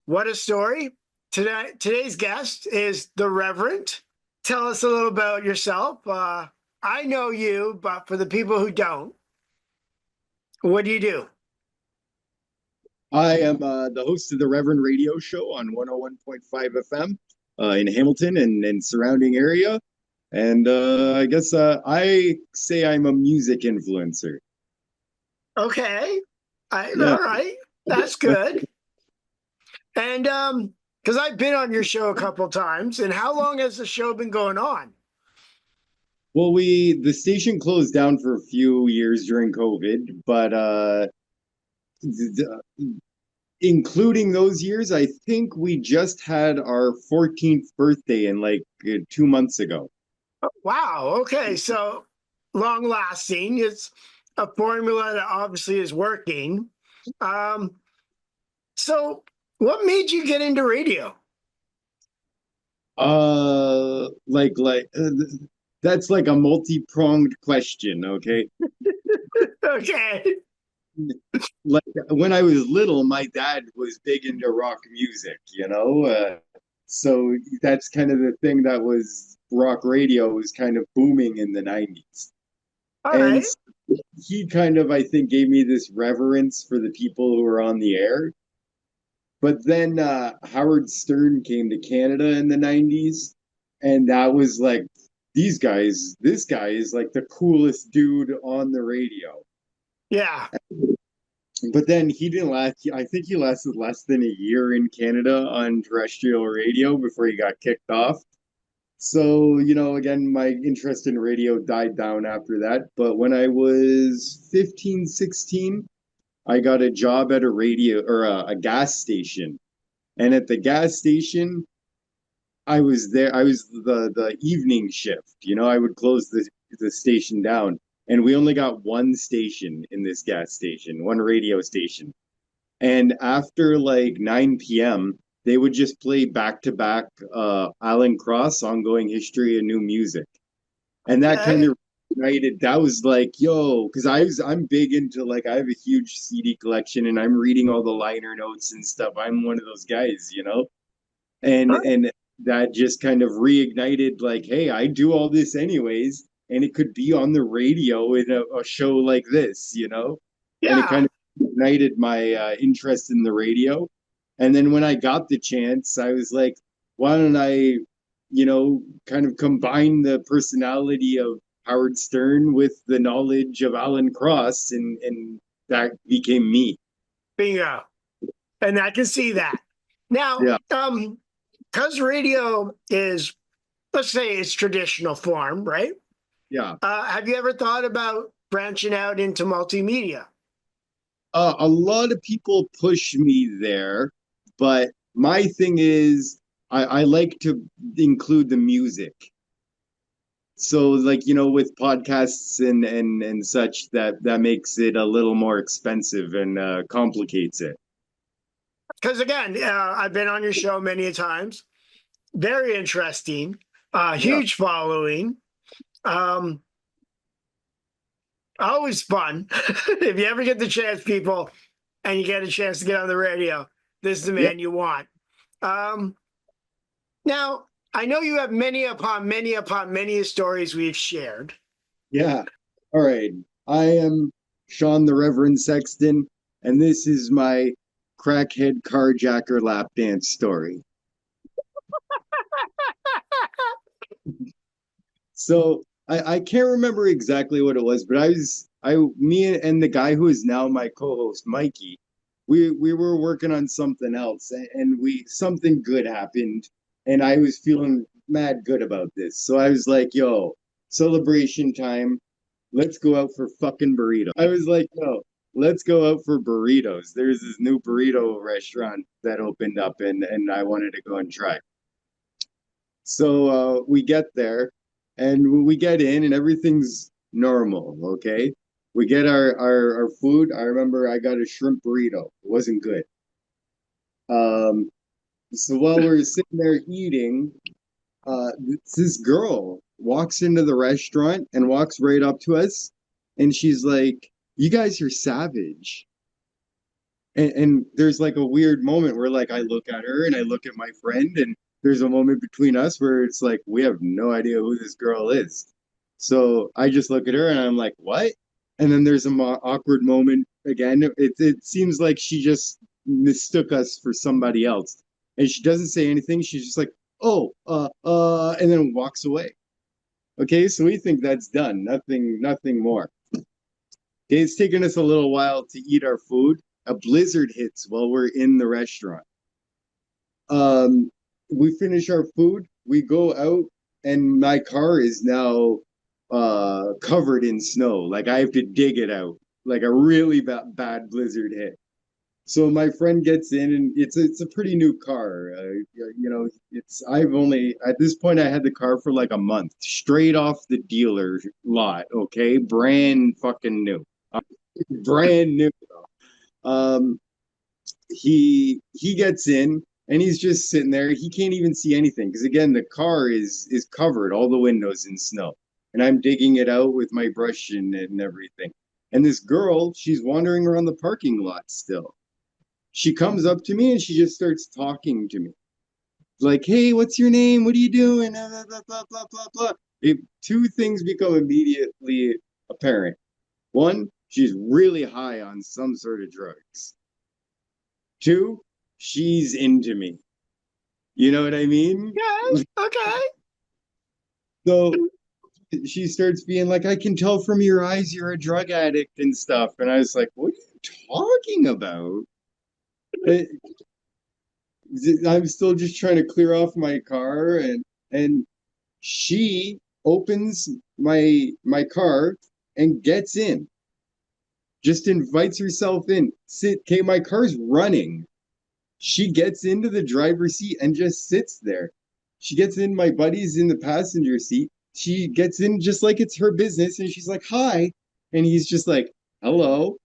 What a story. Today's guest is the Reverend. Tell us a little about yourself. I know you, but for the people who don't, what do you do? I am the host of the Reverend Radio show on 101.5 FM in Hamilton and surrounding area. And I guess I say I'm a music influencer. Okay. Yeah. All right. That's good. And because I've been on your show a couple times, and how long has the show been going on? Well, the station closed down for a few years during COVID, but th- including those years, I think we just had our 14th birthday in like 2 months ago. Wow. Okay. So long lasting. It's a formula that obviously is working. Um, so what made you get into radio? Like that's like a multi-pronged question, okay? Okay. Like when I was little, my dad was big into rock music, so that's kind of the thing that was rock radio was kind of booming in the 90s. All And right. so he kind of, I think, gave me this reverence for the people who were on the air. But then Howard Stern came to Canada in the 90s, and that was like, this guy is like the coolest dude on the radio. Yeah. But then he didn't last, I think he lasted less than a year in Canada on terrestrial radio before he got kicked off. So, again, my interest in radio died down after that. But when I was 15, 16, I got a job at a radio or a gas station. And at the gas station, I was there. I was the evening shift. I would close the station down, and we only got one station in this gas station, one radio station. And after like 9 p.m., they would just play back to back Alan Cross, Ongoing History and New Music, and that kind Okay. of ignited. That was like, yo, because I'm big into like I have a huge CD collection, and I'm reading all the liner notes and stuff. I'm one of those guys. And that just kind of reignited like, hey, I do all this anyways, and it could be on the radio in a show like this. And it Yeah. kind of ignited my interest in the radio. And then when I got the chance, I was like, why don't I, kind of combine the personality of Howard Stern with the knowledge of Alan Cross, and that became me. Bingo. And I can see that. Now, Yeah, because radio is, let's say it's traditional form, right? yeah. Have you ever thought about branching out into multimedia? A lot of people push me there, but my thing is I like to include the music. So like, with podcasts and such that makes it a little more expensive and complicates it. Because again, I've been on your show many a times. Very interesting. Yeah. Huge following. Um, Always fun. If you ever get the chance, people, and you get a chance to get on the radio, this is the Yeah. man you want. Um, Now, I know you have many upon many upon many stories we've shared. Yeah. All right. I am Sean the Reverend Sexton, and this is my crackhead carjacker lap dance story. So I can't remember exactly what it was, but me and the guy who is now my co-host, Mikey, we were working on something else, and we something good happened, and I was feeling mad good about this. So I was like, yo, celebration time. Let's go out for fucking burrito. I was like, yo, let's go out for burritos. There's this new burrito restaurant that opened up, and I wanted to go and try. So we get there and we get in and everything's normal, okay? We get our food. I remember I got a shrimp burrito. It wasn't good. Um, so while we're sitting there eating, this girl walks into the restaurant and walks right up to us, and she's like, "You guys are savage." And there's like a weird moment where like I look at her and I look at my friend, and there's a moment between us where it's like we have no idea who this girl is. So I just look at her and I'm like, what? And then there's a awkward moment again. It seems like she just mistook us for somebody else, and she doesn't say anything. She's just like, oh, and then walks away. Okay, so we think that's done. Nothing more. Okay, it's taken us a little while to eat our food. A blizzard hits while we're in the restaurant. Um, we finish our food, we go out, and my car is now covered in snow. Like I have to dig it out. Like a really bad blizzard hit. So my friend gets in, and it's a pretty new car. You know, it's I've only at this point I had the car for like a month, straight off the dealer lot. Okay, brand fucking new, brand new. Um, he gets in and he's just sitting there. He can't even see anything because again the car is covered, all the windows in snow. And I'm digging it out with my brush and everything. And this girl, she's wandering around the parking lot still. She comes up to me and she just starts talking to me. Like, hey, what's your name? What are you doing? Blah, blah, blah, blah, blah, blah. Two things become immediately apparent. One, she's really high on some sort of drugs. Two, she's into me. You know what I mean? Yeah. Okay. So she starts being like, I can tell from your eyes you're a drug addict and stuff. And I was like, what are you talking about? I'm still just trying to clear off my car, and she opens my car and gets in. Just invites herself in. Okay, my car's running. She gets into the driver's seat and just sits there. She gets in, my buddy's in the passenger seat. She gets in just like it's her business, and she's like, hi. And he's just like, hello.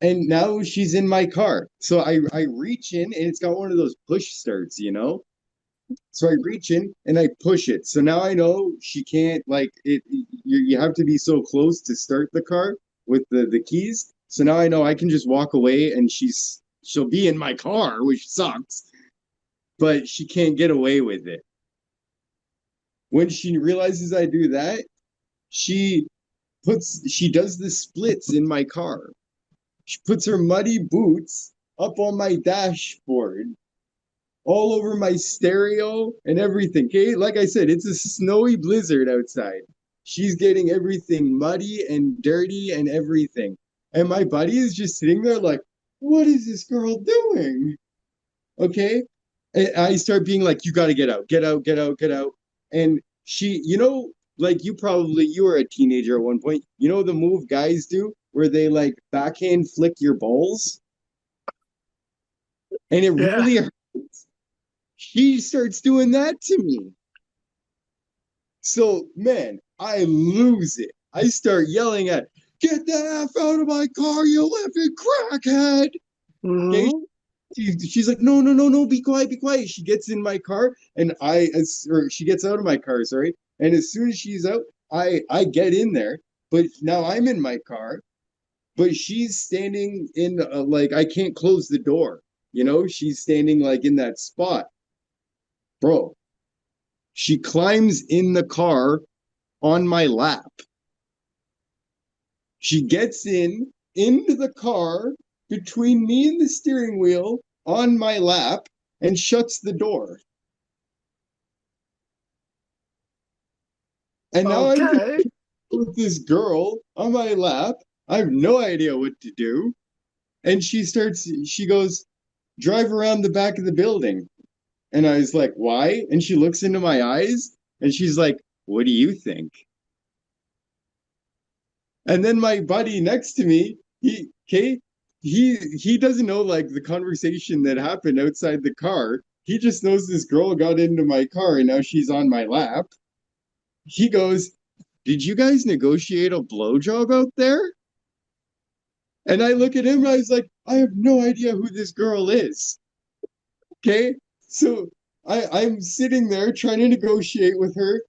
And now she's in my car. So I reach in, and it's got one of those push starts, you know? So I reach in and I push it. So now I know she can't like it. You have to be so close to start the car with the keys. So now I know I can just walk away and she'll be in my car, which sucks, but she can't get away with it. When she realizes I do that, she she does the splits in my car. She puts her muddy boots up on my dashboard, all over my stereo and everything. Okay, like I said, it's a snowy blizzard outside. She's getting everything muddy and dirty and everything. And my buddy is just sitting there like, what is this girl doing? Okay. And I start being like, you got to get out, get out, get out, get out. And she, you know, like you were a teenager at one point. You know the move guys do where they like backhand flick your balls? And it Yeah. really hurts. She starts doing that to me. So, man, I lose it. I start yelling at, get the F out of my car, you living crackhead. Okay. Mhm. She's like, no, no, no, no, be quiet, be quiet. She gets in my car and or she gets out of my car, sorry. And as soon as she's out, I get in there, but now I'm in my car, but she's standing in like, I can't close the door. You know, she's standing like in that spot. Bro, she climbs in the car on my lap. She gets into the car between me and the steering wheel on my lap and shuts the door. And now I'm Okay. with this girl on my lap. I have no idea what to do. And she goes, drive around the back of the building. And I was like, why? And she looks into my eyes and she's like, what do you think? And then my buddy next to me, he doesn't know like the conversation that happened outside the car. He just knows this girl got into my car and now she's on my lap. He goes, did you guys negotiate a blowjob out there? And I look at him and I was like, I have no idea who this girl is. Okay. So I'm sitting there trying to negotiate with her,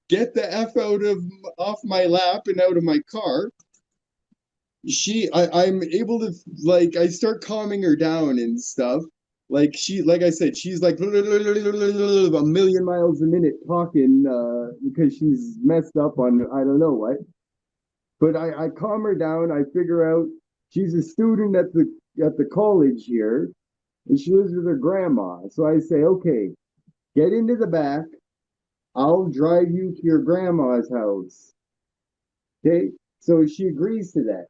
get the F out of off my lap and out of my car. I'm able to, like, I start calming her down and stuff. Like I said, she's like a million miles a minute talking because she's messed up on I don't know what. But I calm her down. I figure out she's a student at the college here, and she lives with her grandma. So I say, okay, get into the back. I'll drive you to your grandma's house. Okay. So she agrees to that.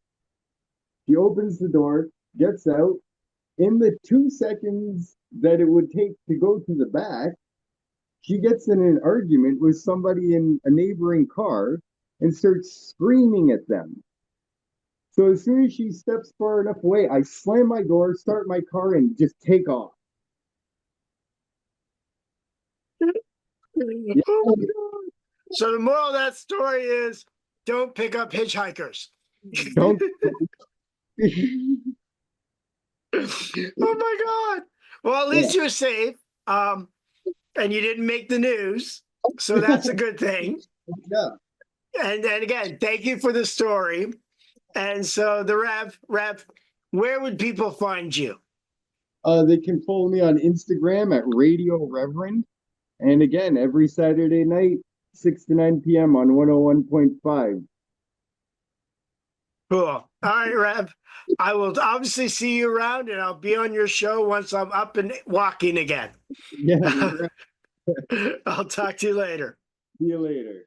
She opens the door, gets out. In the 2 seconds that it would take to go to the back, she gets in an argument with somebody in a neighboring car and starts screaming at them. So as soon as she steps far enough away, I slam my door, start my car, and just take off. Yeah. Oh my God. So the moral of that story is don't pick up hitchhikers. Don't. Oh my God. Well, at least Yeah. you're safe. And you didn't make the news. So that's a good thing. Yeah. And then again, thank you for the story. And so the Rev, where would people find you? They can follow me on Instagram at Radio Reverend. And again, every Saturday night, 6 to 9 p.m. on 101.5. Cool. All right, Rev. I will obviously see you around and I'll be on your show once I'm up and walking again. Yeah. I'll talk to you later. See you later.